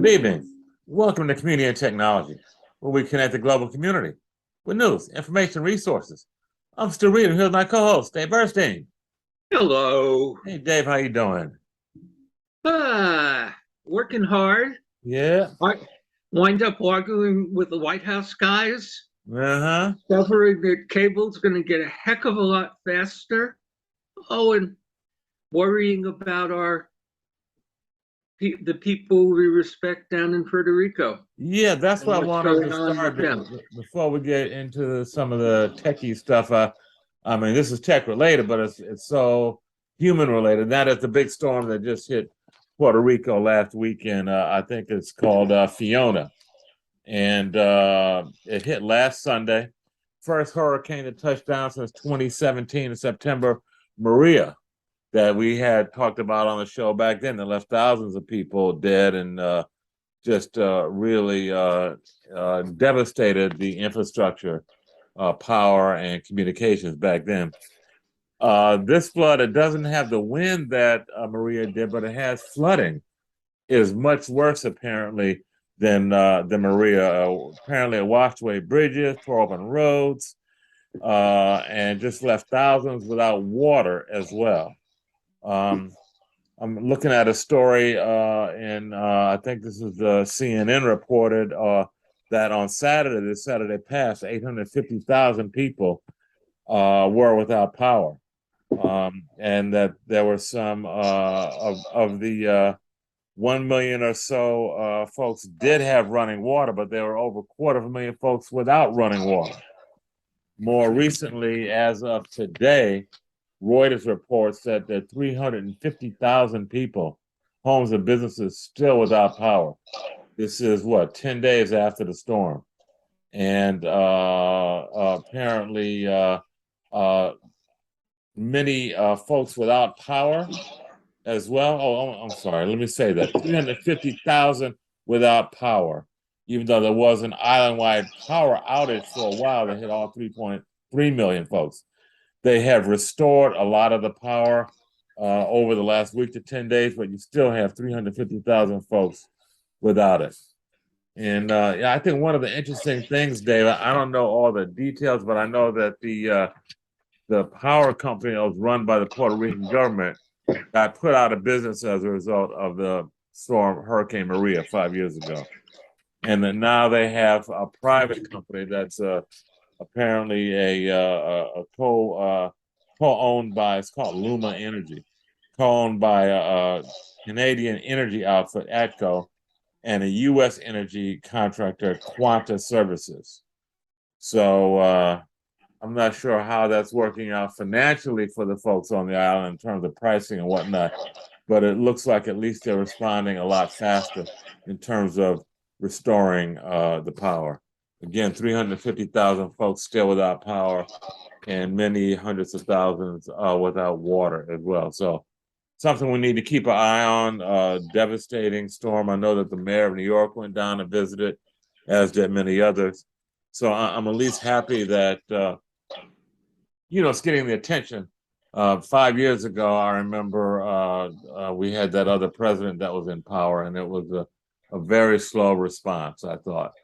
evening. Welcome to Community and Technology, where we connect the global community with news, information, and resources. I'm Stu Reid, and here's my co-host, Dave Burstein. Hello. Hey, Dave, how you doing? Working hard. Yeah. Wind up arguing with the White House guys. Uh-huh. Discovering that cable's going to get a heck of a lot faster. Oh, and worrying about the people we respect down in Puerto Rico. Yeah, that's what I wanted to start before we get into some of the techie stuff. I mean, this is tech related, but it's so human related. That is the big storm that just hit Puerto Rico last weekend. I think it's called Fiona, and it hit last Sunday. First hurricane to touch down since 2017 in September, Maria, that we had talked about on the show back then, that left thousands of people dead and just really devastated the infrastructure, power, and communications back then. This flood, it doesn't have the wind that Maria did, but it has flooding. It is much worse, apparently, than Maria. Apparently, it washed away bridges, tore open roads, and just left thousands without water as well. I'm looking at a story, and I think this is CNN reported that on this Saturday past, 850,000 people were without power, and that there were some of the 1 million or so folks did have running water, but there were over 250,000 folks without running water. More recently, as of today, Reuters reports that there are 350,000 people, homes and businesses, still without power. This is 10 days after the storm. And apparently many folks without power as well. Oh, I'm sorry. Let me say that. 350,000 without power, even though there was an island-wide power outage for a while that hit all 3.3 million folks. They have restored a lot of the power over the last week to 10 days, but you still have 350,000 folks without it. And I think one of the interesting things, Dave, I don't know all the details, but I know that the power company that was run by the Puerto Rican government got put out of business as a result of the storm Hurricane Maria 5 years ago. And then now they have a private company that's apparently a co-owned by, it's called Luma Energy, co-owned by a Canadian energy outfit, ATCO, and a U.S. energy contractor, Quanta Services. So I'm not sure how that's working out financially for the folks on the island in terms of pricing and whatnot, but it looks like at least they're responding a lot faster in terms of restoring the power. Again, 350,000 folks still without power, and many hundreds of thousands without water as well. So something we need to keep an eye on. Devastating storm. I know that the mayor of New York went down and visited, as did many others. So I'm at least happy that it's getting the attention. 5 years ago, I remember we had that other president that was in power, and it was a very slow response, I thought.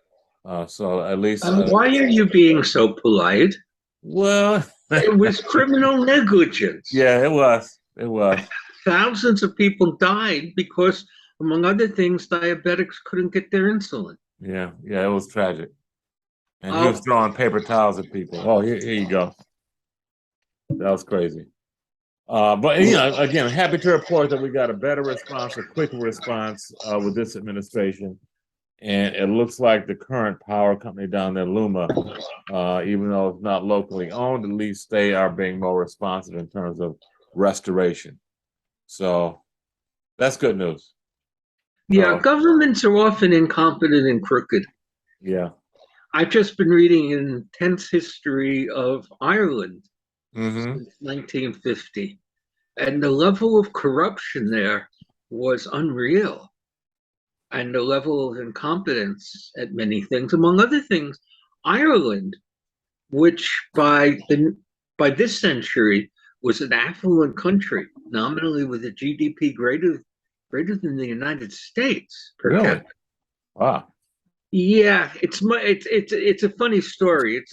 So at least. Why are you being so polite? Well, it was criminal negligence. Yeah, it was. It was. Thousands of people died because, among other things, diabetics couldn't get their insulin. Yeah, it was tragic. And he was throwing paper towels at people. Oh, here you go. That was crazy. But again, happy to report that we got a better response, a quicker response with this administration. And it looks like the current power company down there, Luma, even though it's not locally owned, at least they are being more responsive in terms of restoration. So that's good news. Yeah, governments are often incompetent and crooked. Yeah. I've just been reading an intense history of Ireland since 1950. And the level of corruption there was unreal. And the level of incompetence at many things, among other things, Ireland, which by this century was an affluent country, nominally with a GDP greater than the United States per capita. Wow. Yeah, it's a funny story.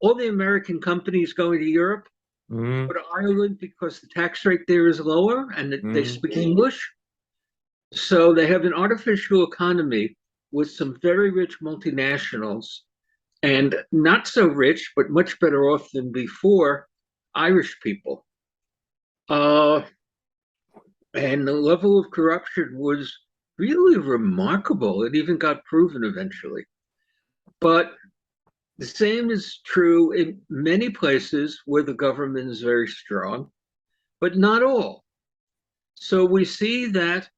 All the American companies going to Europe Mm-hmm. go to Ireland because the tax rate there is lower and they Mm-hmm. speak English. So they have an artificial economy with some very rich multinationals and not so rich, but much better off than before, Irish people. Uh, and the level of corruption was really remarkable. It even got proven eventually. But the same is true in many places where the government is very strong, but not all. So we see that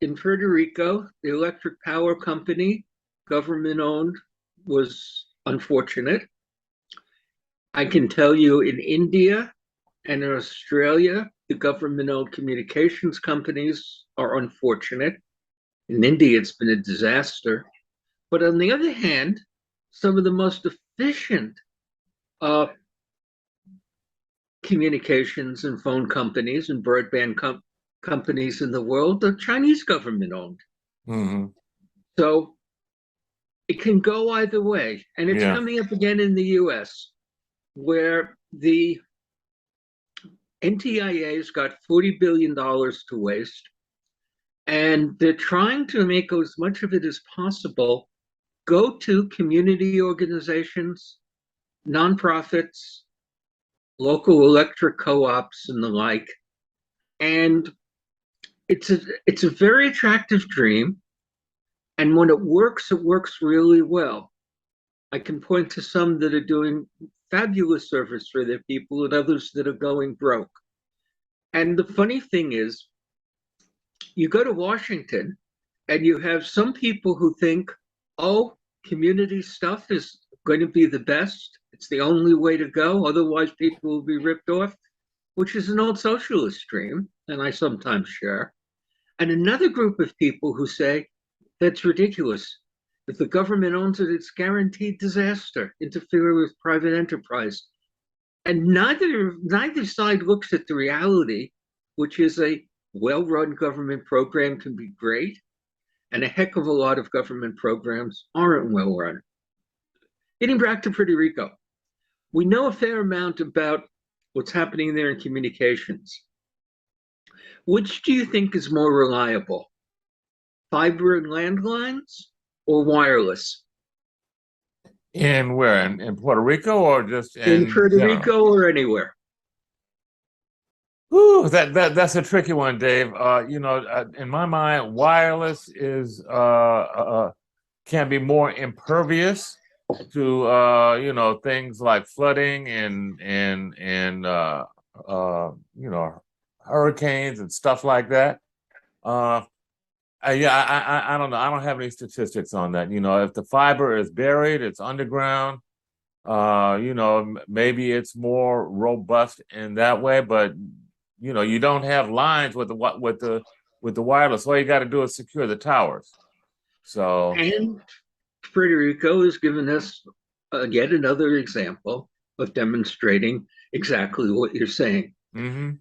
in Puerto Rico, the electric power company, government owned, was unfortunate. I can tell you in India and in Australia, the government owned communications companies are unfortunate. In India, it's been a disaster. But on the other hand, some of the most efficient uh, communications and phone companies and broadband companies in the world are Chinese government owned. Mm-hmm. So it can go either way. And it's Yeah. coming up again in the US, where the NTIA's got $40 billion to waste. And they're trying to make as much of it as possible go to community organizations, nonprofits, local electric co-ops, and the like. And it's a very attractive dream. And when it works really well. I can point to some that are doing fabulous service for their people and others that are going broke. And the funny thing is, you go to Washington and you have some people who think, oh, community stuff is going to be the best. It's the only way to go. Otherwise, people will be ripped off, which is an old socialist dream, and I sometimes share. And another group of people who say, that's ridiculous. If the government owns it, it's guaranteed disaster, interfering with private enterprise. And neither side looks at the reality, which is a well-run government program can be great, and a heck of a lot of government programs aren't well run. Getting back to Puerto Rico, we know a fair amount about what's happening there in communications. Which do you think is more reliable, fiber and landlines or wireless? In where? In Puerto Rico or just In in Puerto general? Rico or anywhere? Ooh, that's a tricky one, Dave. In my mind, wireless is can be more impervious to things like flooding and hurricanes and stuff like that. I don't know. I don't have any statistics on that. If the fiber is buried, it's underground. Maybe it's more robust in that way, but you don't have lines with the wireless. All you got to do is secure the towers. So, And Puerto Rico has given us yet another example of demonstrating exactly what you're saying. mm-hmm,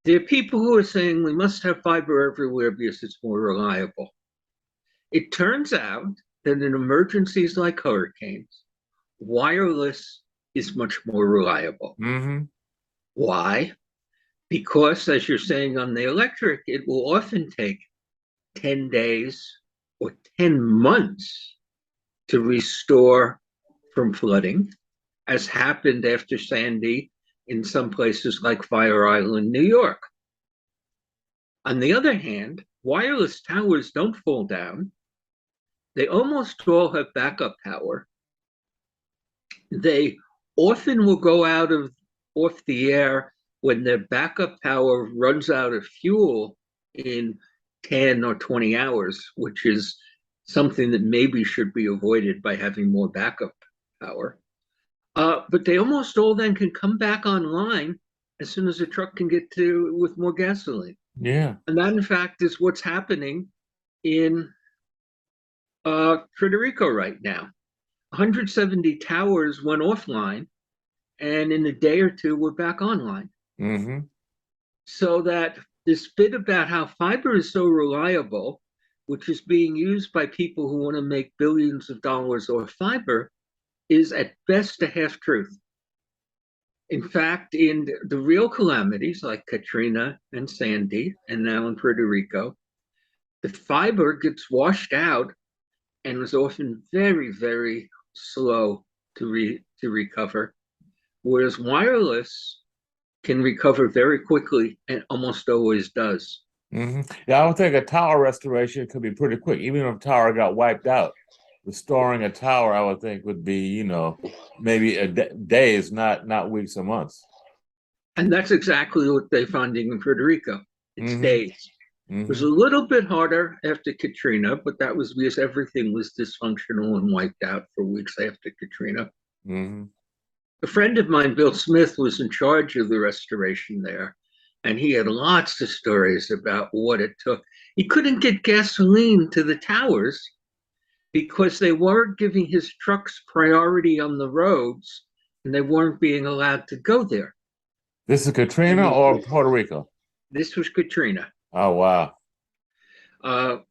There are people who are saying we must have fiber everywhere because it's more reliable. It turns out that in emergencies like hurricanes, wireless is much more reliable. mm-hmm, Why? Because, as you're saying on the electric, it will often take 10 days or 10 months to restore from flooding, as happened after Sandy in some places like Fire Island, New York. On the other hand, wireless towers don't fall down. They almost all have backup power. They often will go off the air when their backup power runs out of fuel in 10 or 20 hours, which is something that maybe should be avoided by having more backup power. But they almost all then can come back online as soon as the truck can get to with more gasoline. yeah, And that, in fact, is what's happening in Puerto Rico right now. 170 towers went offline, and in a day or two, we're back online. mm-hmm, So that this bit about how fiber is so reliable, which is being used by people who want to make billions of dollars off fiber, is at best a half truth. In fact, in the real calamities like Katrina and Sandy, and now in Puerto Rico, the fiber gets washed out and is often very, very slow to recover, whereas wireless can recover very quickly and almost always does. Yeah, I would think a tower restoration could be pretty quick, even if a tower got wiped out. Restoring a tower, I would think, would be, maybe days, not weeks or months. And that's exactly what they're finding in Puerto Rico. It's days. It was a little bit harder after Katrina, but that was because everything was dysfunctional and wiped out for weeks after Katrina. A friend of mine, Bill Smith, was in charge of the restoration there, and he had lots of stories about what it took. He couldn't get gasoline to the towers because they weren't giving his trucks priority on the roads, and they weren't being allowed to go there. This is Katrina or Puerto Rico? This was Katrina. Oh, wow.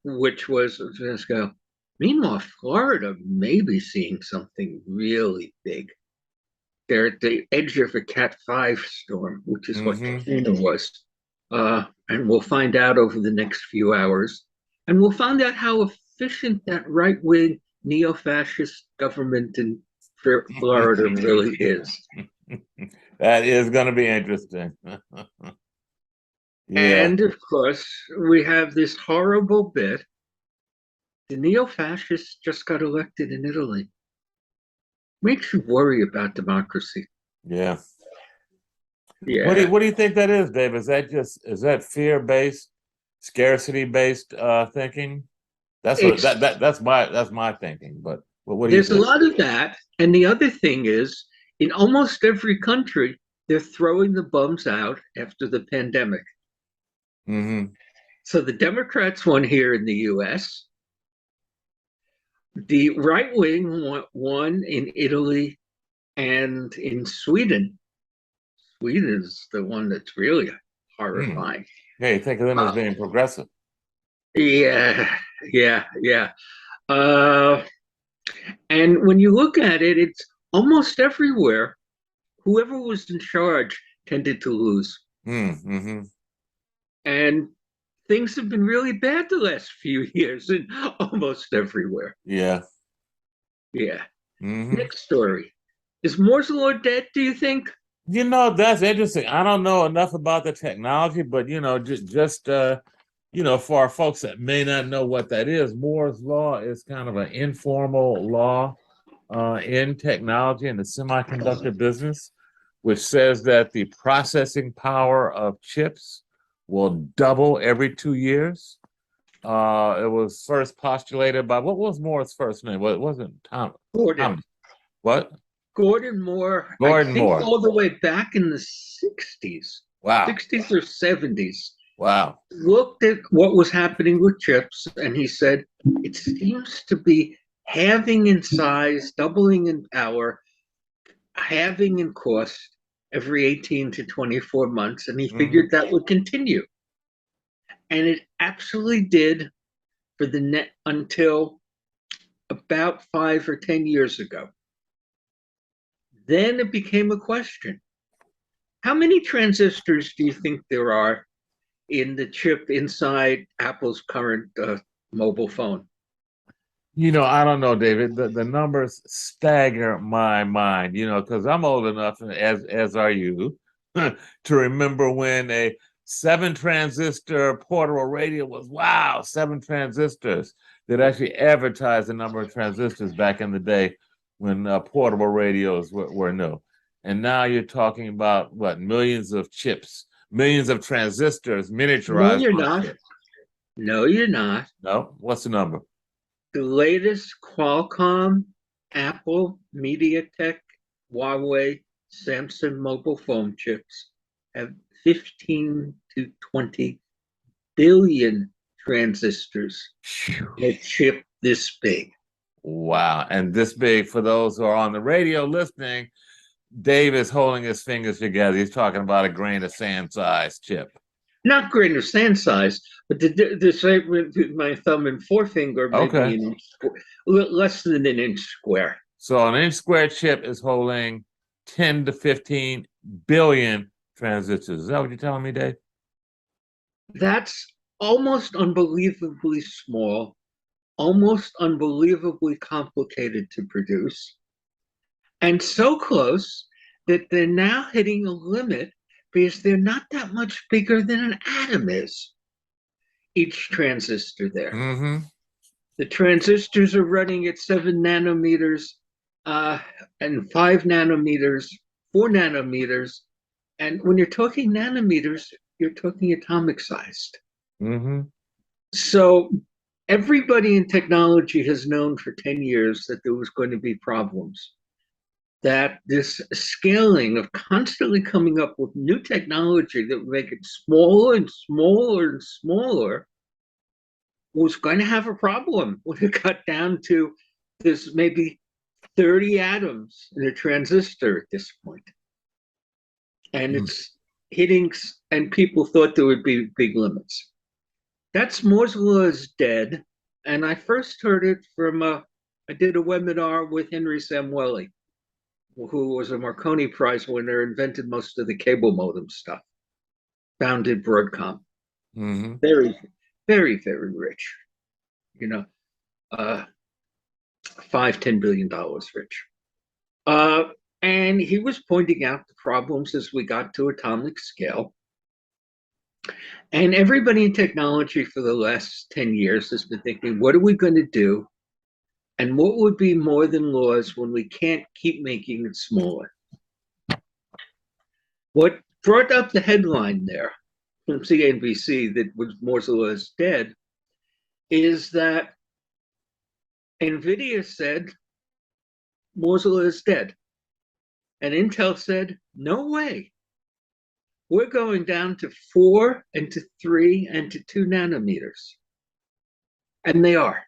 Which was, let's go. Meanwhile, Florida may be seeing something really big. They're at the edge of a Cat 5 storm, which is what Katrina was. And we'll find out over the next few hours. And we'll find out how efficient that right-wing neo-fascist government in Florida really is. That is going to be interesting. Yeah. And of course, we have this horrible bit. The neo-fascists just got elected in Italy. Makes you worry about democracy. Yeah. Yeah. What do you think that is, Dave? Is that fear-based, scarcity-based thinking? That's my thinking. But what do you think? There's a lot of that, and the other thing is, in almost every country, they're throwing the bums out after the pandemic. So the Democrats won here in the U.S. The right wing won in Italy and in Sweden. Sweden is the one that's really horrifying. Yeah, you think of them as being progressive. Yeah. And when you look at it, it's almost everywhere. Whoever was in charge tended to lose. And things have been really bad the last few years in almost everywhere. Yeah. Next story. Is Moore's Law dead, do you think? That's interesting. I don't know enough about the technology, but, just for our folks that may not know what that is, Moore's Law is kind of an informal law in technology in the semiconductor business, which says that the processing power of chips will double every 2 years. It was first postulated by, what was Moore's first name? Well, it wasn't Tom. Gordon. What? Gordon Moore. Gordon Moore. All the way back in the 60s. Wow. 60s or 70s. Wow. Looked at what was happening with chips, and he said, it seems to be halving in size, doubling in power, halving in cost every 18 to 24 months, and he figured that would continue. And it absolutely did for the net until about 5 or 10 years ago. Then it became a question. How many transistors do you think there are in the chip inside Apple's current mobile phone? I don't know, David. The numbers stagger my mind, because I'm old enough, as are you, to remember when a 7-transistor portable radio was, 7 transistors. They'd actually advertise the number of transistors back in the day when portable radios were new. And now you're talking about, millions of chips, millions of transistors miniaturized. No, you're not. No, you're not. No? What's the number? The latest Qualcomm, Apple, MediaTek, Huawei, Samsung mobile phone chips have 15 to 20 billion transistors. A chip this big. Wow. And this big, for those who are on the radio listening, Dave is holding his fingers together. He's talking about a grain of sand size chip. not grain of sand size, but the shape with my thumb and forefinger, maybe an inch, less than an inch square. So an inch square chip is holding 10 to 15 billion transistors. Is that what you're telling me, Dave? That's almost unbelievably small, almost unbelievably complicated to produce, and so close that they're now hitting a limit because they're not that much bigger than an atom is, each transistor there. Mm-hmm. The transistors are running at 7 nanometers and 5 nanometers, 4 nanometers. And when you're talking nanometers, you're talking atomic sized. Mm-hmm. So everybody in technology has known for 10 years that there was going to be problems, that this scaling of constantly coming up with new technology that would make it smaller and smaller and smaller was going to have a problem when it got down to this maybe 30 atoms in a transistor at this point. And it's hitting, and people thought there would be big limits. That's Moore's Law is dead. And I first heard it from I did a webinar with Henry Samueli, who was a Marconi Prize winner, invented most of the cable modem stuff, founded Broadcom. Mm-hmm. Very, very, very rich. You know, $5-10 billion rich. And he was pointing out the problems as we got to atomic scale. And everybody in technology for the last 10 years has been thinking, what are we going to do? And what would be more than laws when we can't keep making it smaller? What brought up the headline there from CNBC that Moore's Law is dead is that NVIDIA said Moore's Law is dead. And Intel said, no way. We're going down to 4 and to 3 and to 2 nanometers. And they are.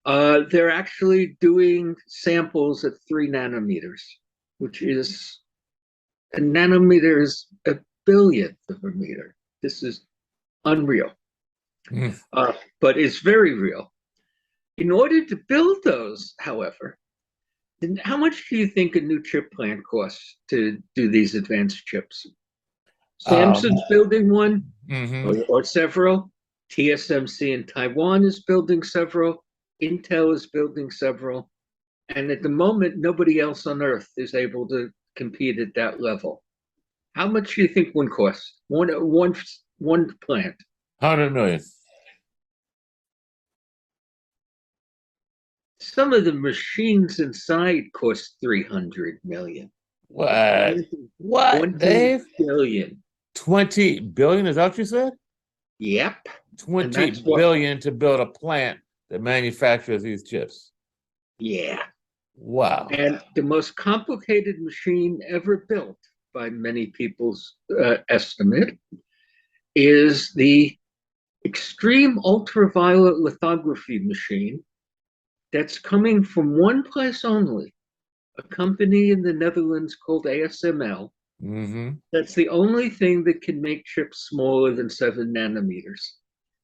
They're actually doing samples at 3 nanometers, which is a nanometer is a billionth of a meter. This is unreal. But it's very real. In order to build those, however, how much do you think a new chip plant costs to do these advanced chips? Samsung's building one, or several. TSMC in Taiwan is building several. Intel is building several. And at the moment, nobody else on Earth is able to compete at that level. How much do you think one costs? One plant. 100 million. Some of the machines inside cost 300 million. What? What, Dave? Billion. 20 billion? Is that what you said? Yep. 20 billion to build a plant that manufactures these chips. Yeah. Wow. And the most complicated machine ever built, by many people's estimate, is the extreme ultraviolet lithography machine that's coming from one place only, a company in the Netherlands called ASML. That's the only thing that can make chips smaller than 7 nanometers.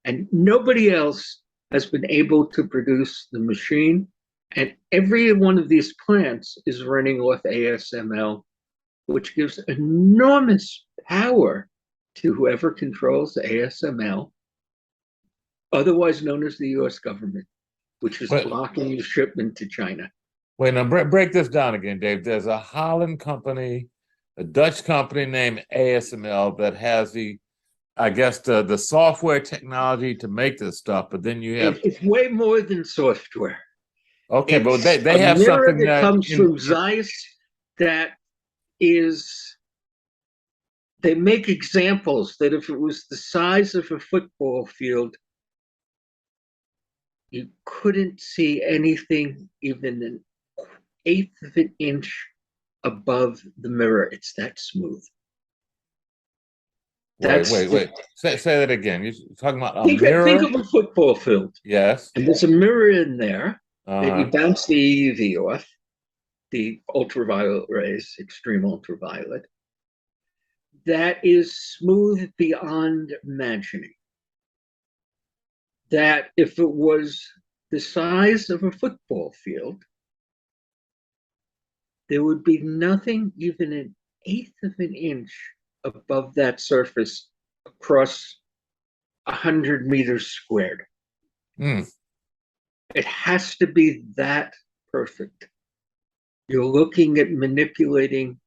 And nobody else has been able to produce the machine. And every one of these plants is running off ASML, which gives enormous power to whoever controls the ASML, otherwise known as the US government, which is blocking the shipment to China. Wait, now break this down again, Dave. There's a Holland company, a Dutch company named ASML that has the software technology to make this stuff, but then you have... It's way more than software. Okay, it's but they have something that comes from Zeiss that is... They make examples that if it was the size of a football field, you couldn't see anything even an eighth of an inch above the mirror. It's that smooth. Wait. Say that again. You're talking about a mirror? Think of a football field. Yes. And there's a mirror in there that you bounce the EUV off, the ultraviolet rays, extreme ultraviolet. that is smooth beyond imagining. That if it was the size of a football field, there would be nothing even an eighth of an inch above that surface across 100 meters squared. It has to be that perfect. You're looking at manipulating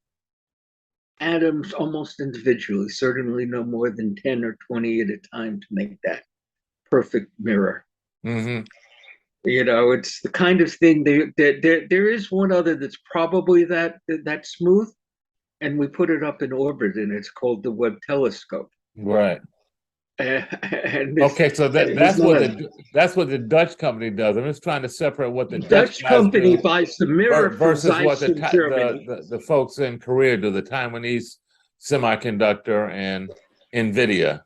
atoms almost individually, certainly no more than 10 or 20 at a time to make that perfect mirror. You know, it's the kind of thing, there is one other that's probably that smooth, and we put it up in orbit, and it's called the Webb Telescope. Right. And okay, so that's what the Dutch company does. I'm just trying to separate what the Dutch company buys the mirror versus what the the folks in Korea do, the Taiwanese Semiconductor and NVIDIA.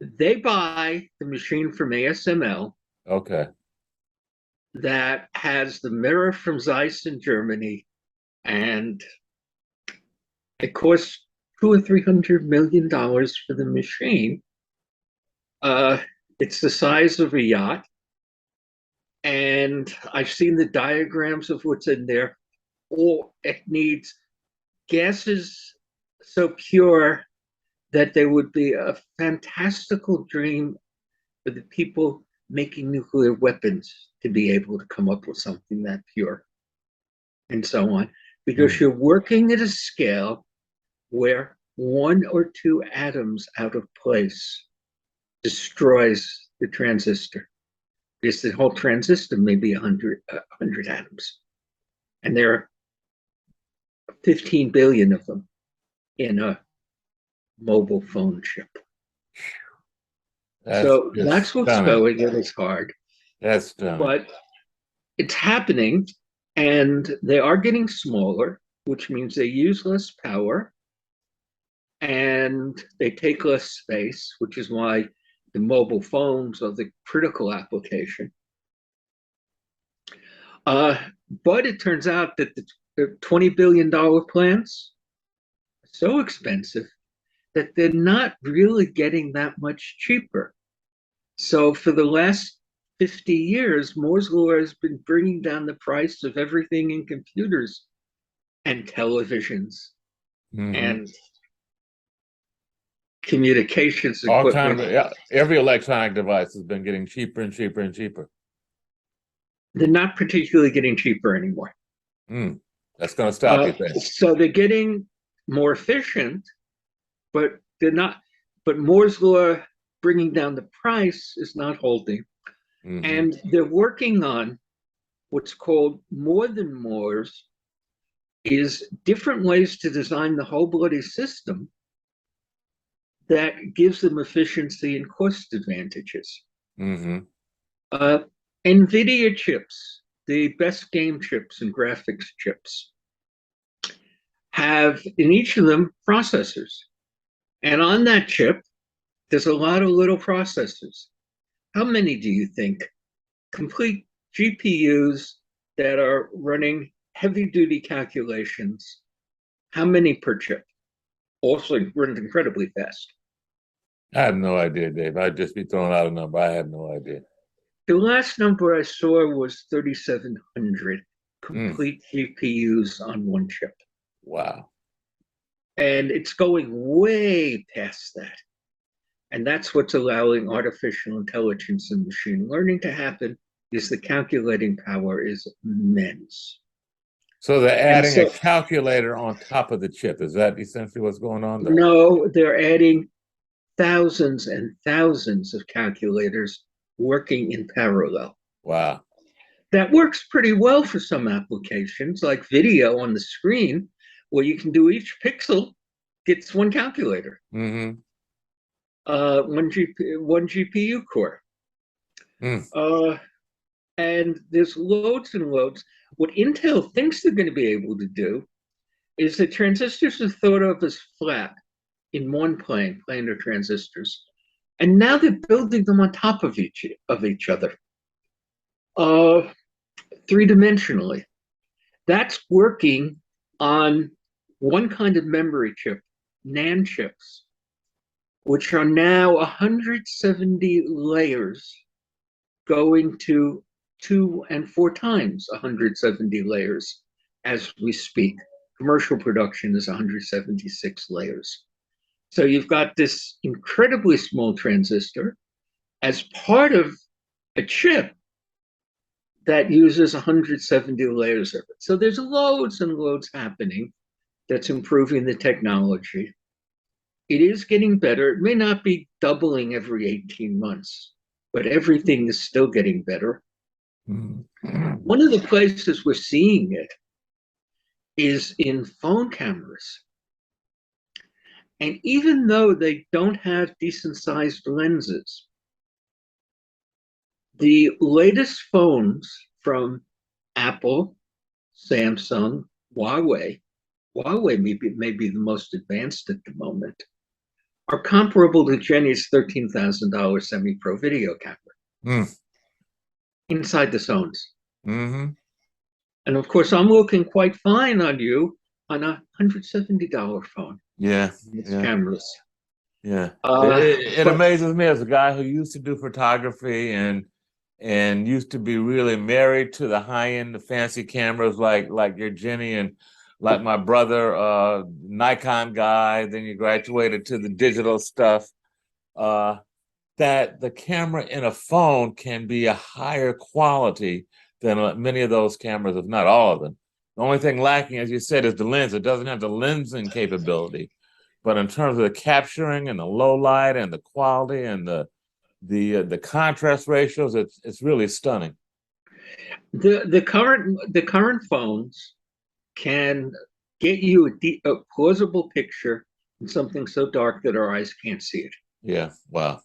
They buy the machine from ASML. Okay. That has the mirror from Zeiss in Germany, and it costs $200 or $300 million for the machine. It's the size of a yacht, and I've seen the diagrams of what's in there. Oh, it needs gases so pure that they would be a fantastical dream for the people making nuclear weapons to be able to come up with something that pure, and so on, because you're working at a scale where 1 or 2 atoms out of place destroys the transistor, because the whole transistor may be 100 atoms, and there are 15 billion of them in a mobile phone chip. So that's what's going. It is hard. That's stunning. But it's happening, and they are getting smaller, which means they use less power, and they take less space, which is why the mobile phones are the critical application. But it turns out that the $20 billion plants are so expensive that they're not really getting that much cheaper. So for the last 50 years, Moore's law has been bringing down the price of everything in computers and televisions and communications equipment. All kind of, every electronic device has been getting cheaper and cheaper and cheaper. They're not particularly getting cheaper anymore. That's going to stop, you think? So they're getting more efficient, but they're not. But Moore's law bringing down the price is not holding. And they're working on what's called more than Moore's, is different ways to design the whole bloody system that gives them efficiency and cost advantages. NVIDIA chips, the best game chips and graphics chips, have in each of them processors. And on that chip, there's a lot of little processors. How many do you think? Complete GPUs that are running heavy-duty calculations. How many per chip? Also runs incredibly fast. I have no idea, Dave. I'd just be throwing out a number. I have no idea. The last number I saw was 3,700 complete GPUs on one chip. Wow. And it's going way past that. And that's what's allowing artificial intelligence and machine learning to happen, is the calculating power is immense. So they're adding a calculator on top of the chip. Is that essentially what's going on there? No, they're adding thousands and thousands of calculators working in parallel. Wow. That works pretty well for some applications, like video on the screen, where you can do each pixel gets one calculator. One GPU core. And there's loads and loads. What Intel thinks they're going to be able to do is that transistors are thought of as flat in one plane, planar transistors. And now they're building them on top of each other, three-dimensionally. That's working on one kind of memory chip NAND chips, which are now 170 layers going to 2 and 4 times 170 layers as we speak. Commercial production is 176 layers. So you've got this incredibly small transistor as part of a chip that uses 170 layers of it. So there's loads and loads happening that's improving the technology. It is getting better. It may not be doubling every 18 months, but everything is still getting better. One of the places we're seeing it is in phone cameras. And even though they don't have decent sized lenses, the latest phones from Apple, Samsung, Huawei may be the most advanced at the moment, are comparable to Jenny's $13,000 semi-pro video camera inside the zones. Mm-hmm. And of course, I'm looking quite fine on you on a $170 phone. Yeah. It's cameras. Yeah. It amazes me as a guy who used to do photography and used to be really married to the high-end, the fancy cameras like your Jenny and like my brother, Nikon guy, then you graduated to the digital stuff, that the camera in a phone can be a higher quality than many of those cameras, if not all of them. The only thing lacking, as you said, is the lens. It doesn't have the lensing capability. But in terms of the capturing and the low light and the quality and the contrast ratios, it's really stunning. The current phones can get you a plausible picture in something so dark that our eyes can't see it. Yeah, wow.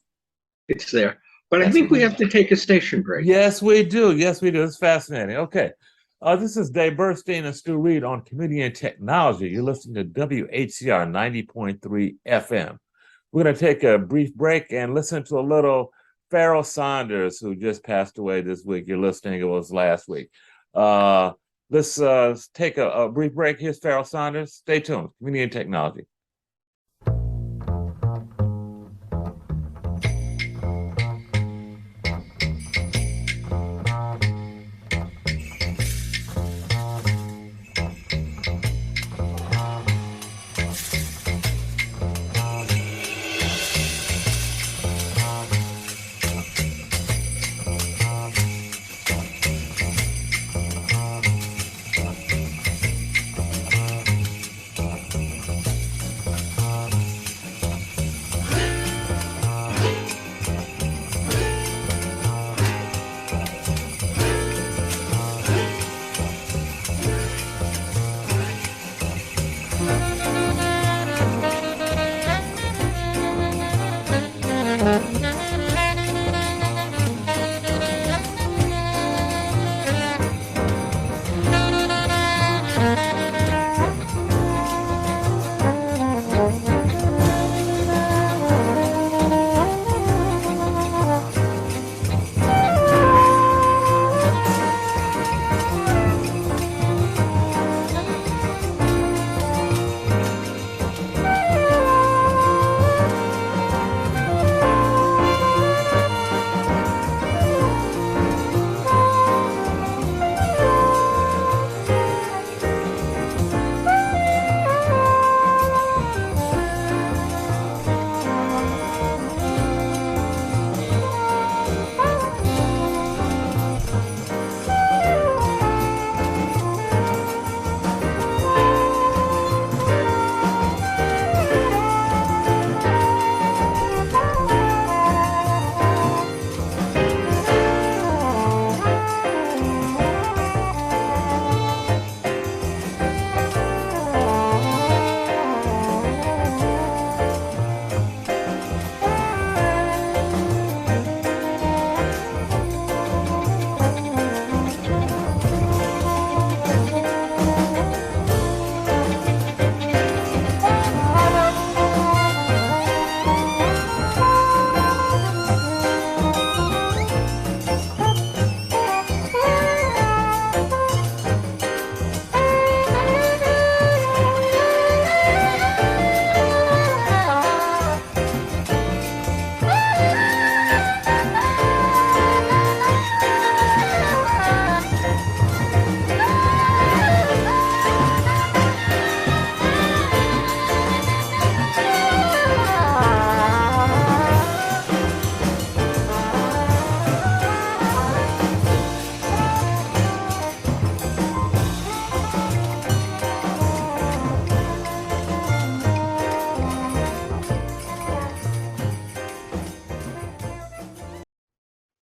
It's there. But I think we have to take a station break. Yes, we do. Yes, we do. It's fascinating. Okay. This is Dave Burstein and Stu Reid on Community and Technology. You're listening to WHCR 90.3 FM. We're going to take a brief break and listen to a little Pharoah Sanders, who just passed away this week. You're listening, it was last week. Let's take a brief break. Here's Pharoah Sanders. Stay tuned. Community and Technology.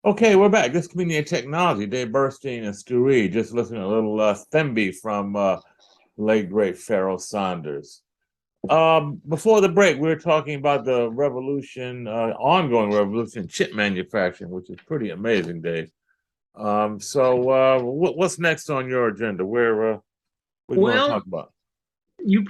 Okay, we're back. This community of technology, Dave Burstein and Stu Reid. Just listening to a little Themby from late great Pharaoh Saunders. Before the break, we were talking about the revolution, ongoing revolution in chip manufacturing, which is pretty amazing, Dave. What's next on your agenda? Where we going to Well, talk about? you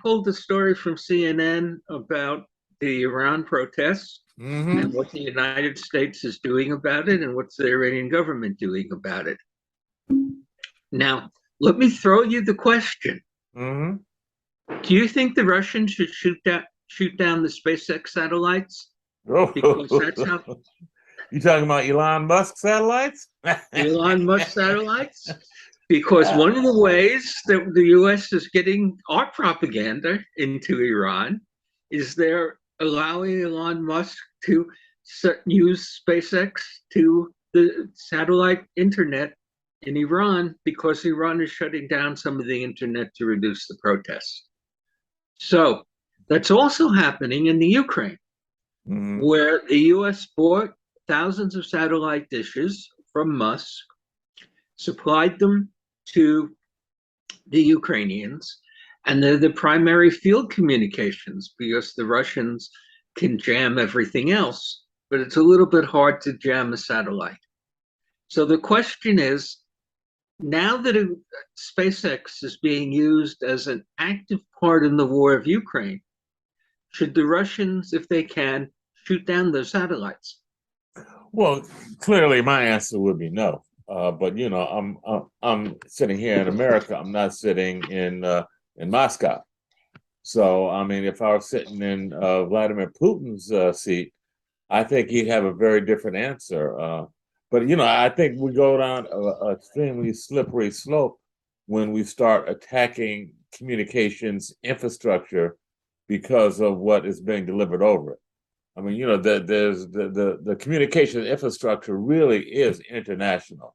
pulled the story from CNN about the Iran protests and what the United States is doing about it and what's the Iranian government doing about it. Now, let me throw you the question. Mm-hmm. Do you think the Russians should shoot down the SpaceX satellites? Because that's how You talking about Elon Musk satellites? Elon Musk satellites? Because one of the ways that the US is getting our propaganda into Iran is they're allowing Elon Musk to use SpaceX to the satellite internet in Iran because Iran is shutting down some of the internet to reduce the protests. So that's also happening in the Ukraine, where the US bought thousands of satellite dishes from Musk, supplied them to the Ukrainians, and they're the primary field communications because the Russians can jam everything else, but it's a little bit hard to jam a satellite. So the question is, now that SpaceX is being used as an active part in the war of Ukraine, should the Russians, if they can, shoot down those satellites? Well, clearly my answer would be no. But you know, I'm sitting here in America. I'm not sitting in Moscow. So I mean, if I were sitting in Vladimir Putin's seat, I think he'd have a very different answer. But you know, I think we go down an extremely slippery slope when we start attacking communications infrastructure because of what is being delivered over it. I mean, you know, there's the communication infrastructure really is international.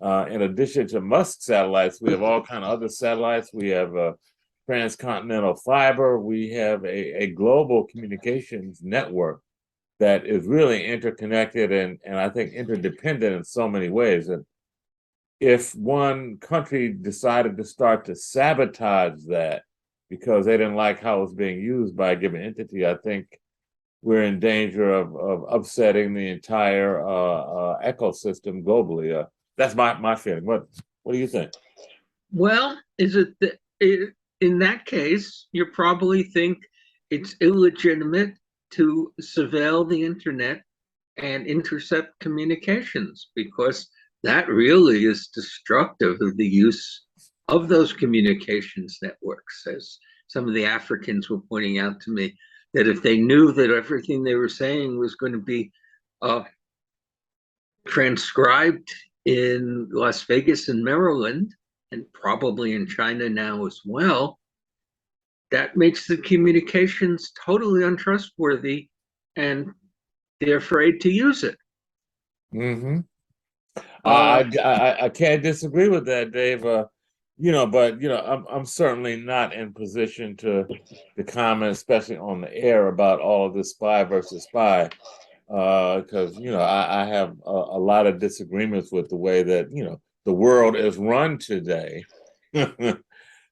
In addition to Musk satellites, we have all kind of other satellites. We have transcontinental fiber. We have a global communications network that is really interconnected and I think interdependent in so many ways. And if one country decided to start to sabotage that because they didn't like how it was being used by a given entity, I think we're in danger of upsetting the entire ecosystem globally. That's my feeling. What do you think? Well, in that case, you probably think it's illegitimate to surveil the internet and intercept communications because that really is destructive of the use of those communications networks, as some of the Africans were pointing out to me, that if they knew that everything they were saying was going to be transcribed in Las Vegas and Maryland, and probably in China now as well, that makes the communications totally untrustworthy and they're afraid to use it. Mm-hmm. I can't disagree with that, Dave. You know, but you know, I'm certainly not in position to comment, especially on the air, about all of this spy versus spy, because you know I have a lot of disagreements with the way that you know the world is run today.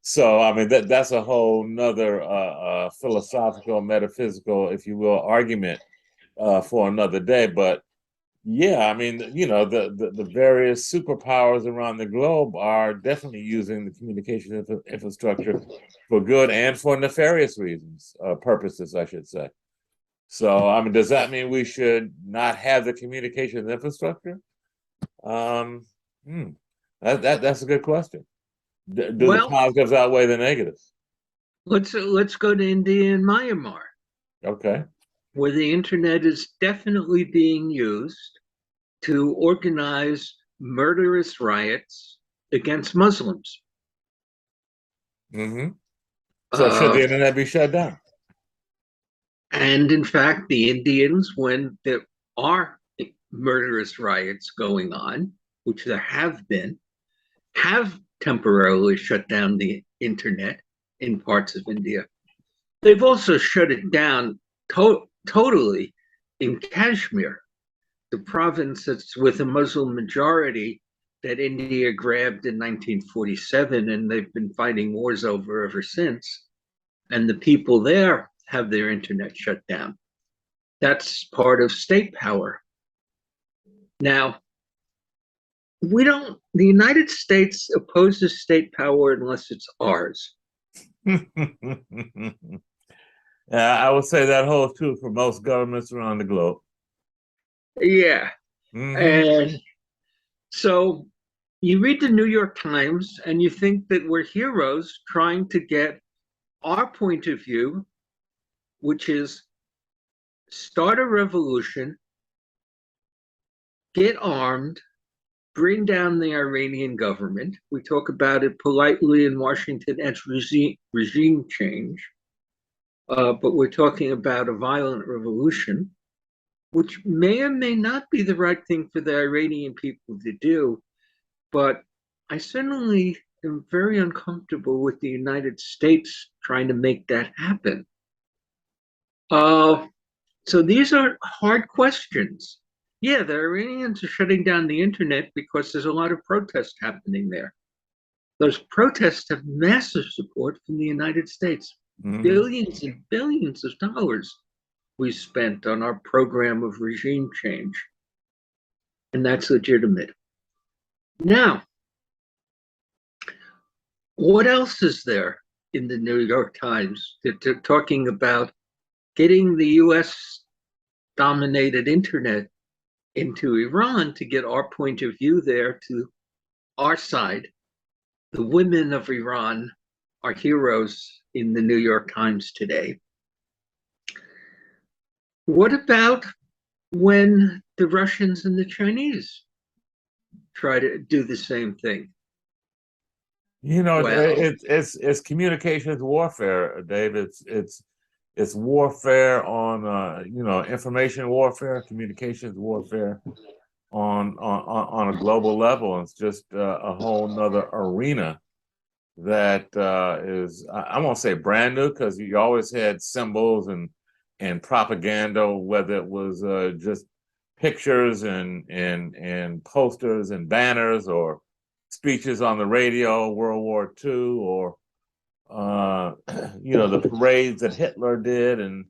So I mean that's a whole nother philosophical, metaphysical, if you will, argument for another day. But yeah, I mean, you know, the various superpowers around the globe are definitely using the communication infrastructure for good and for nefarious reasons, purposes, I should say. So, I mean, does that mean we should not have the communications infrastructure? Um, that's a good question. Do the Well, positives outweigh the negatives? let's go to India and Myanmar, Okay. where the internet is definitely being used to organize murderous riots against Muslims. Mm-hmm. So should the internet be shut down? And in fact, the Indians, when there are murderous riots going on, which there have been, have temporarily shut down the internet in parts of India. They've also shut it down totally in Kashmir. the province that's with a Muslim majority that India grabbed in 1947, and they've been fighting wars over ever since. And the people there have their internet shut down. That's part of state power. Now, the United States opposes state power unless it's ours. I would say that holds true for most governments around the globe. Yeah. And so you read the New York Times and you think that we're heroes trying to get our point of view, which is start a revolution, get armed, bring down the Iranian government. We talk about it politely in Washington as regime change, but we're talking about a violent revolution, which may or may not be the right thing for the Iranian people to do. But I certainly am very uncomfortable with the United States trying to make that happen. So these are hard questions. Yeah, the Iranians are shutting down the internet because there's a lot of protest happening there. Those protests have massive support from the United States. Billions and billions of dollars we spent on our program of regime change. And that's legitimate. Now, what else is there in the New York Times that they're talking about getting the US dominated internet into Iran to get our point of view there to our side? The women of Iran are heroes in the New York Times today. What about when the Russians and the Chinese try to do the same thing? You know, it's communications warfare, Dave. It's warfare on information warfare, communications warfare on a global level. It's just a whole nother arena that is, I won't say brand new, because you always had symbols and propaganda, whether it was just pictures and posters and banners, or speeches on the radio, World War II, or the parades that Hitler did. And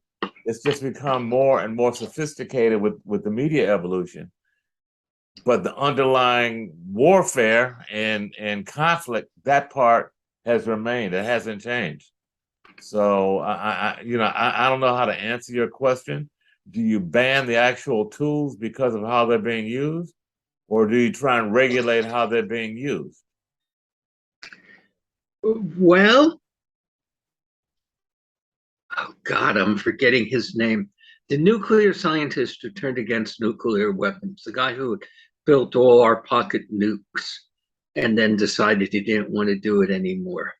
it's just become more and more sophisticated with the media evolution. But the underlying warfare and conflict, that part has remained. It hasn't changed. So I don't know how to answer your question. Do you ban the actual tools because of how they're being used, or do you try and regulate how they're being used? Well, oh God, I'm forgetting his name. The nuclear scientist who turned against nuclear weapons, the guy who built all our pocket nukes and then decided he didn't want to do it anymore.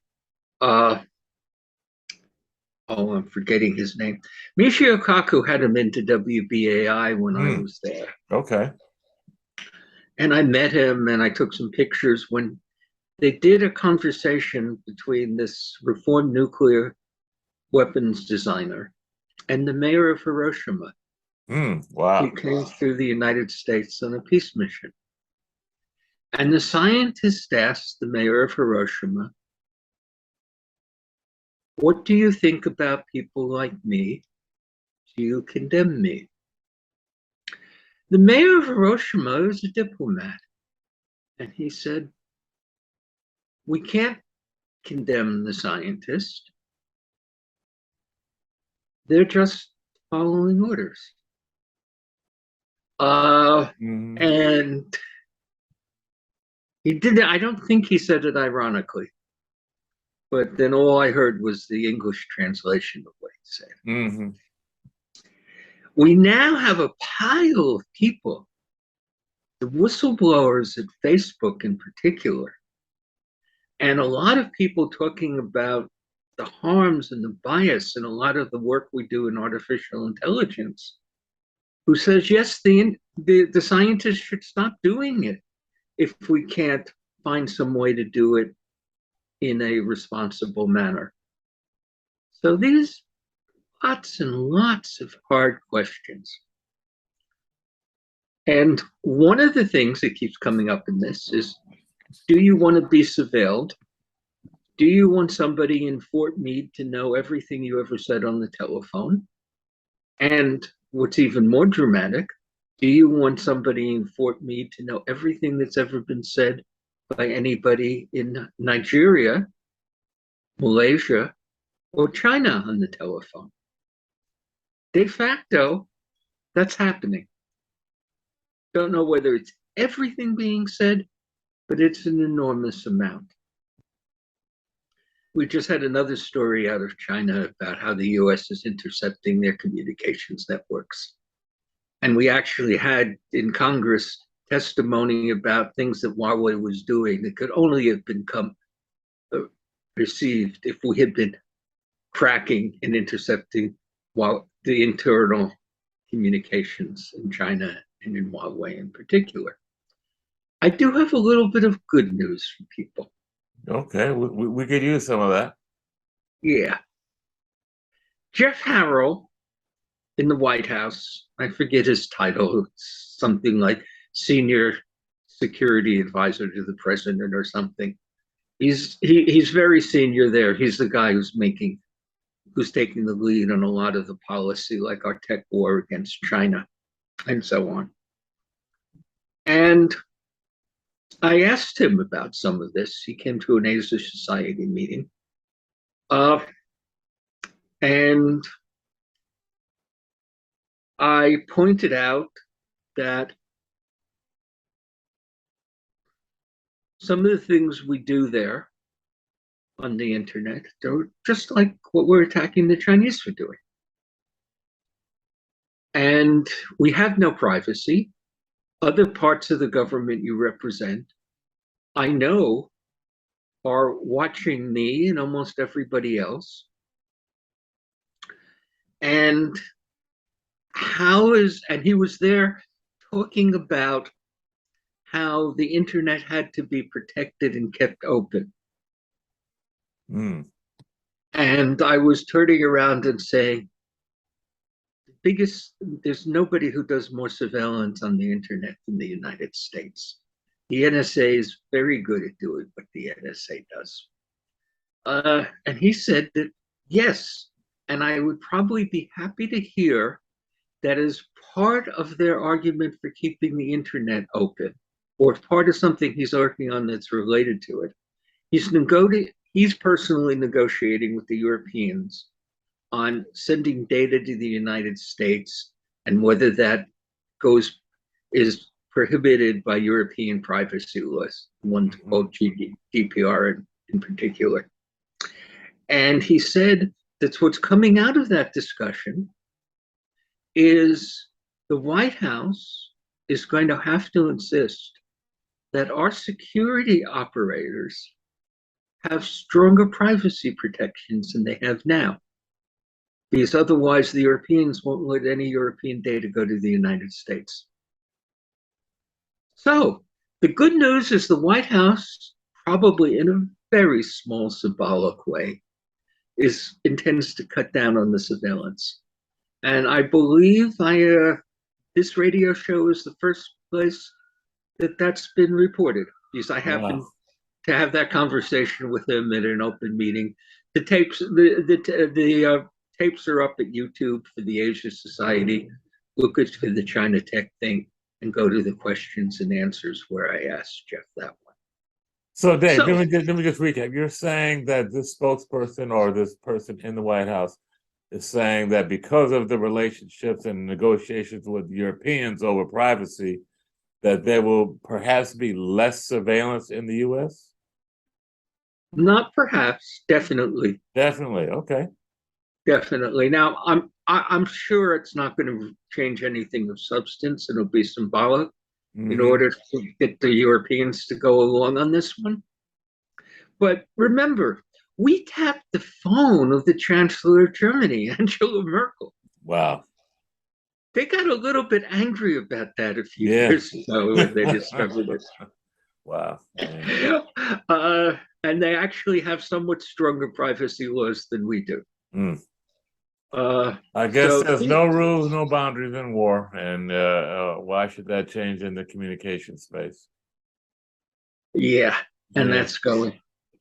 I'm forgetting his name. Michio Kaku had him into WBAI when I was there. Okay. And I met him and I took some pictures when they did a conversation between this reformed nuclear weapons designer and the mayor of Hiroshima. Wow. He came through the United States on a peace mission. And the scientist asked the mayor of Hiroshima, "What do you think about people like me? Do you condemn me?" The mayor of Hiroshima is a diplomat. And he said, "We can't condemn the scientist. They're just following orders." And he didn't, I don't think he said it ironically, but then all I heard was the English translation of what he said. We now have a pile of people, the whistleblowers at Facebook in particular, and a lot of people talking about the harms and the bias and a lot of the work we do in artificial intelligence, who says, yes, the scientists should stop doing it if we can't find some way to do it in a responsible manner. So these lots and lots of hard questions. And one of the things that keeps coming up in this is, do you want to be surveilled? Do you want somebody in Fort Meade to know everything you ever said on the telephone? And what's even more dramatic, do you want somebody in Fort Meade to know everything that's ever been said by anybody in Nigeria, Malaysia, or China on the telephone? De facto, that's happening. Don't know whether it's everything being said, but it's an enormous amount. We just had another story out of China about how the US is intercepting their communications networks. And we actually had in Congress testimony about things that Huawei was doing that could only have become perceived if we had been cracking and intercepting the internal communications in China and in Huawei in particular. I do have a little bit of good news for people. Okay, we could use some of that. Yeah. Jeff Harrell in the White House, I forget his title, it's something like Senior Security Advisor to the President or something. He's very senior there. He's the guy who's taking the lead on a lot of the policy, like our tech war against China and so on. And I asked him about some of this. He came to an Asia Society meeting. And I pointed out that some of the things we do there on the internet, they're just like what we're attacking the Chinese for doing. And we have no privacy. Other parts of the government you represent, I know, are watching me and almost everybody else. And he was there talking about how the internet had to be protected and kept open. And I was turning around and saying, there's nobody who does more surveillance on the internet than the United States. The NSA is very good at doing what the NSA does. And he said that, yes, and I would probably be happy to hear that as part of their argument for keeping the internet open, or part of something he's working on that's related to it, he's personally negotiating with the Europeans on sending data to the United States and whether that is prohibited by European privacy laws, one called GDPR in particular. And he said that what's coming out of that discussion is the White House is going to have to insist that our security operators have stronger privacy protections than they have now, because otherwise the Europeans won't let any European data go to the United States. So the good news is the White House, probably in a very small symbolic way, intends to cut down on the surveillance. And I believe this radio show is the first place that's been reported, because I happened to have that conversation with him at an open meeting. The tapes are up at YouTube for the Asia Society. Look at for the China Tech thing and go to the questions and answers where I asked Jeff that one. So Dave, let me just recap. You're saying that this spokesperson or this person in the White House is saying that because of the relationships and negotiations with Europeans over privacy, that there will perhaps be less surveillance in the U.S.? Not perhaps, definitely. Definitely, okay. Definitely. Now, I'm sure it's not going to change anything of substance. It'll be symbolic in order to get the Europeans to go along on this one. But remember, we tapped the phone of the Chancellor of Germany, Angela Merkel. Wow. They got a little bit angry about that a few years ago when they discovered it. Wow. And they actually have somewhat stronger privacy laws than we do. I guess So there's no rules, no boundaries in war, and why should that change in the communication space? yeah, and Yeah, that's going.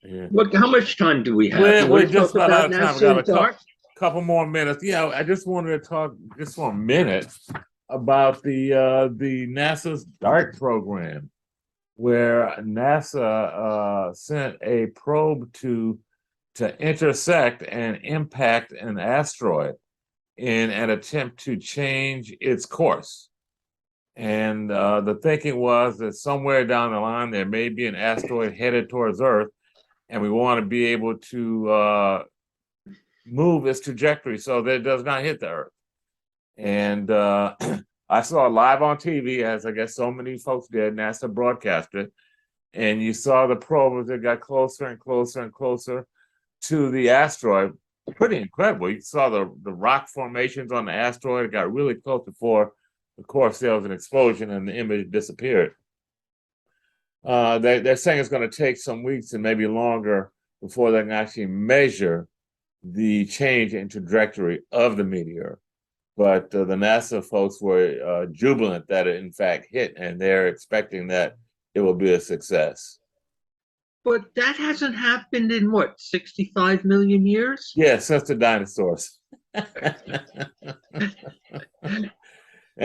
yeah. What? How much time do we have? You We're want to just talk about out about of time. We got NASA a and DART? couple more minutes. Yeah, I just wanted to talk just for a minute about the NASA's DART program, where NASA sent a probe to intersect and impact an asteroid in an attempt to change its course. And the thinking was that somewhere down the line there may be an asteroid headed towards Earth, and we want to be able to move its trajectory so that it does not hit the Earth. And I saw it live on TV, as I guess so many folks did. NASA broadcast it, and you saw the probe as it got closer and closer and closer to the asteroid. Pretty incredible. You saw the rock formations on the asteroid. It got really close before, of course, there was an explosion and the image disappeared. They're saying it's going to take some weeks and maybe longer before they can actually measure the change in trajectory of the meteor. But the NASA folks were jubilant that it in fact hit, and they're expecting that it will be a success. But that hasn't happened in what, 65 million years? Yeah, since the dinosaurs. And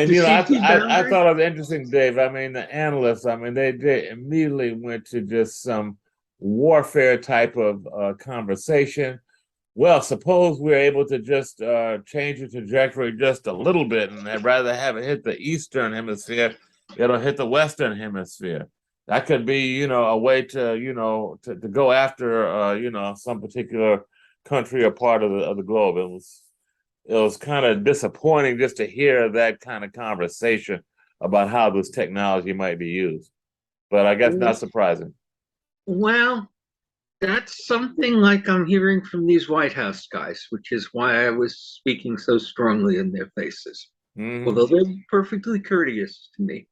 The CT I boundary? thought it was interesting, Dave. I mean, the analysts, I mean, they immediately went to just some warfare type of conversation. Well, suppose we're able to just change the trajectory just a little bit, and I'd rather have it hit the eastern hemisphere, it'll hit the western hemisphere. That could be, a way to, to go after, some particular country or part of the globe. It was kind of disappointing just to hear that kind of conversation about how this technology might be used. But I guess not surprising. Well, that's something like I'm hearing from these White House guys, which is why I was speaking so strongly in their faces. Although they're perfectly courteous to me.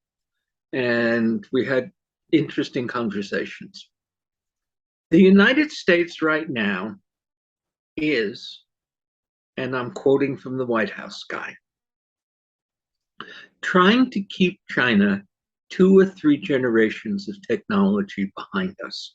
And we had interesting conversations. The United States right now is, and I'm quoting from the White House guy, trying to keep China 2 or 3 generations of technology behind us.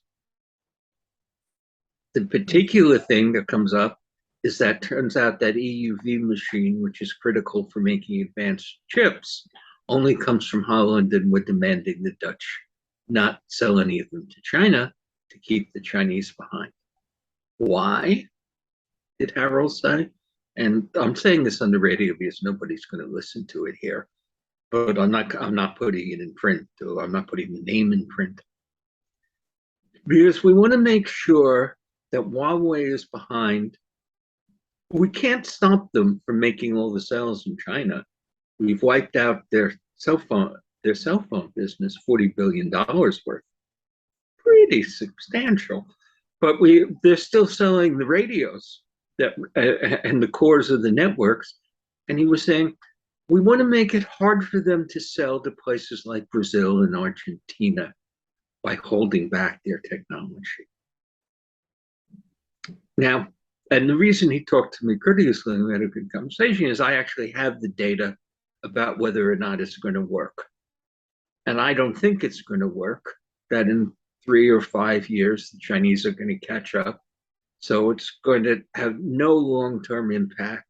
The particular thing that comes up is that turns out that EUV machine, which is critical for making advanced chips, only comes from Holland, and we're demanding the Dutch not sell any of them to China to keep the Chinese behind. Why, did Harold say? And I'm saying this on the radio because nobody's going to listen to it here. But I'm not putting it in print, or I'm not putting the name in print. Because we want to make sure that Huawei is behind. We can't stop them from making all the cells in China. We've wiped out their cell phone business, $40 billion worth. Pretty substantial. But they're still selling the radios that and the cores of the networks. And he was saying, we want to make it hard for them to sell to places like Brazil and Argentina by holding back their technology. Now, and the reason he talked to me courteously and we had a good conversation is I actually have the data about whether or not it's going to work. And I don't think it's going to work, that in 3 or 5 years, the Chinese are going to catch up. So it's going to have no long-term impact,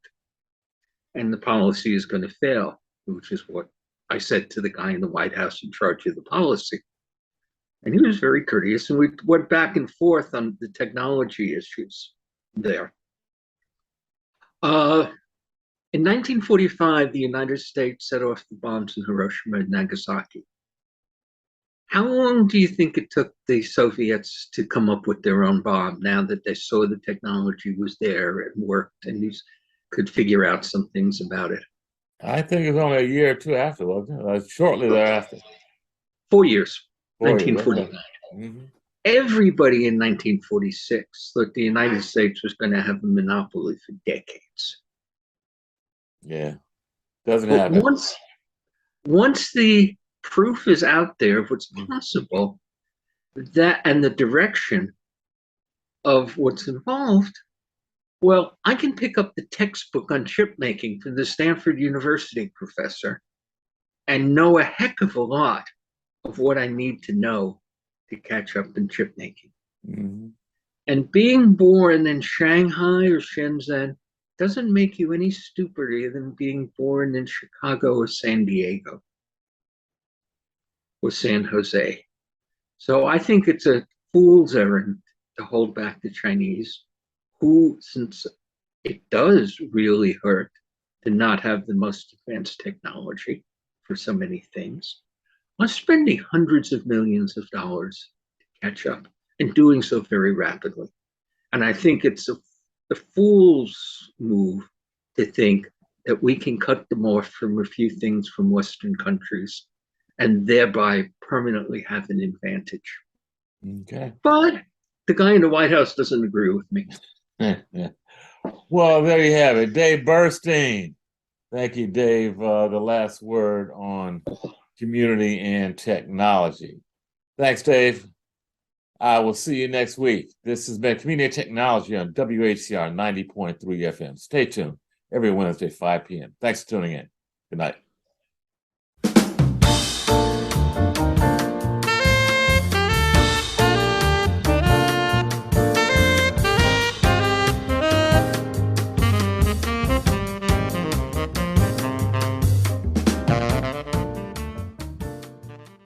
and the policy is going to fail, which is what I said to the guy in the White House in charge of the policy. And he was very courteous, and we went back and forth on the technology issues there. In 1945, the United States set off the bombs in Hiroshima and Nagasaki. How long do you think it took the Soviets to come up with their own bomb now that they saw the technology was there and worked and you could figure out some things about it? I think it was only a year or two after, wasn't it? Shortly thereafter. 4 years, 1949. Okay. Everybody in 1946 thought the United States was going to have a monopoly for decades. Yeah, doesn't happen. Once the proof is out there of what's possible, that and the direction of what's involved, Well, I can pick up the textbook on chip making from the Stanford University professor and know a heck of a lot of what I need to know to catch up in chip making. Mm-hmm. And being born in Shanghai or Shenzhen doesn't make you any stupider than being born in Chicago or San Diego or San Jose. So I think it's a fool's errand to hold back the Chinese, who, since it does really hurt to not have the most advanced technology for so many things, are spending hundreds of millions of dollars to catch up and doing so very rapidly. And I think it's a fool's move to think that we can cut them off from a few things from Western countries and thereby permanently have an advantage. Okay. But the guy in the White House doesn't agree with me. Yeah. Well, there you have it. Dave Burstein. Thank you, Dave. The last word on community and technology. Thanks, Dave. I will see you next week. This has been Community Technology on WHCR 90.3 FM. Stay tuned every Wednesday, 5 p.m. Thanks for tuning in. Good night.